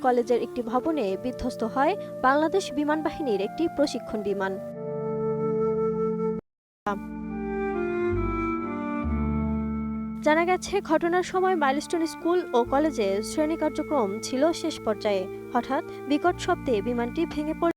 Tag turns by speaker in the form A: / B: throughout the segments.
A: কলেজের একটি ভবনে বিধ্বস্ত হয় বাংলাদেশ বিমান বাহিনীর একটি প্রশিক্ষণ বিমান। জানা গেছে, ঘটনার সময় মাইলস্টোন স্কুল ও কলেজে শ্রেণী কার্যক্রম ছিল শেষ পর্যায়ে। হঠাৎ বিকট শব্দে বিমানটি ভেঙে পড়ে।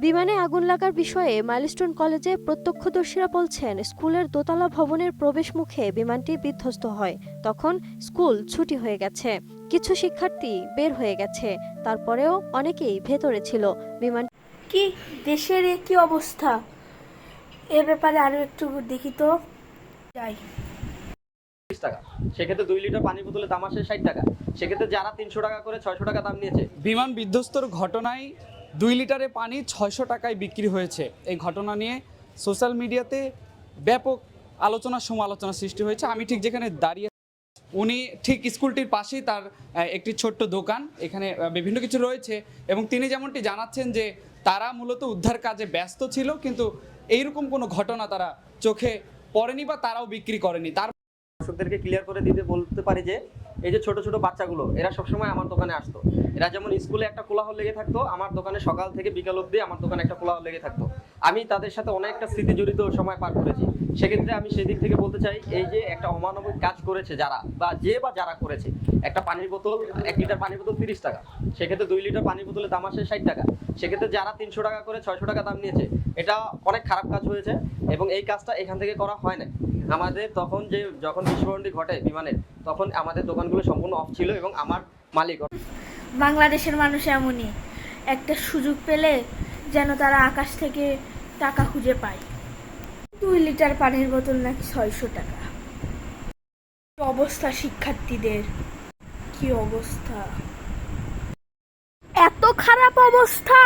A: বিমানে আগুন লাগার বিষয়ে মাইলস্টোন কলেজে প্রত্যক্ষদর্শীরা বলছেন, স্কুলের দোতলা ভবনের প্রবেশ মুখে বিমানটি বিধ্বস্ত হয়। তখন স্কুল ছুটি হয়ে গেছে, কিছু শিক্ষার্থী বের হয়ে গেছে, তারপরেও অনেকেই ভেতরে ছিল। বিমান
B: কি দেশের কি অবস্থা, এ ব্যাপারে আরো একটু দেখি তো। যাই
C: টাকা, সেক্ষেত্রে 2 লিটার পানির বোতলের দাম আসে 60 টাকা। সেক্ষেত্রে যারা 300 টাকা করে 600 টাকা দাম নিয়েছে।
D: বিমান বিধ্বস্তর ঘটনায় 2 লিটারে পানি 600 টাকায় বিক্রি হয়েছে। এই ঘটনা নিয়ে সোশ্যাল মিডিয়াতে ব্যাপক আলোচনা সমালোচনা সৃষ্টি হয়েছে। আমি ঠিক যেখানে দাঁড়িয়ে, উনি ঠিক স্কুলটির পাশেই তার একটি ছোট্ট দোকান, এখানে বিভিন্ন কিছু রয়েছে এবং তিনি যেমনটি জানাচ্ছেন যে তারা মূলত উদ্ধার কাজে ব্যস্ত ছিল, কিন্তু এইরকম কোনো ঘটনা তারা চোখে পড়েনি বা তারাও বিক্রি করেনি। তার
C: দর্শকদেরকে ক্লিয়ার করে দিতে বলতে পারি যে এই যে ছোট ছোট বাচ্চাগুলো, এরা সবসময় আমার দোকানে আসতো। এরা যেমন স্কুলে একটা কোলাহল লেগে থাকতো, আমার দোকানে সকাল থেকে বিকাল অবধি আমার দোকানে একটা কোলাহল লেগে থাকতো। আমি তাদের সাথে অনেকটা স্মৃতি জড়িত সময় পার করেছি। সেক্ষেত্রে আমি সেদিক থেকে বলতে চাই, এই যে একটা অমানবিক কাজ করেছে যারা যারা করেছে, একটা পানির বোতল 1 লিটার পানির বোতল 30 টাকা, সেক্ষেত্রে 2 লিটার পানির বোতলের দাম আসে 60 টাকা। সেক্ষেত্রে যারা 300 টাকা করে 600 টাকা দাম নিয়েছে, এটা অনেক খারাপ কাজ হয়েছে এবং এই কাজটা এখান থেকে করা হয় না। আমাদের যখন বিস্ফোরণটি ঘটে বিমানের, তখন আমাদের দোকানগুলো সম্পূর্ণ অফ ছিল এবং আমার মালিক।
B: বাংলাদেশের মানুষ এমনই, একটা সুযোগ পেলে যেন তারা আকাশ থেকে টাকা খুঁজে পায়। 2 লিটার পানির বোতল নাকি 600 টাকা। কি অবস্থা শিক্ষার্থীদের, কি অবস্থা, এত খারাপ অবস্থা।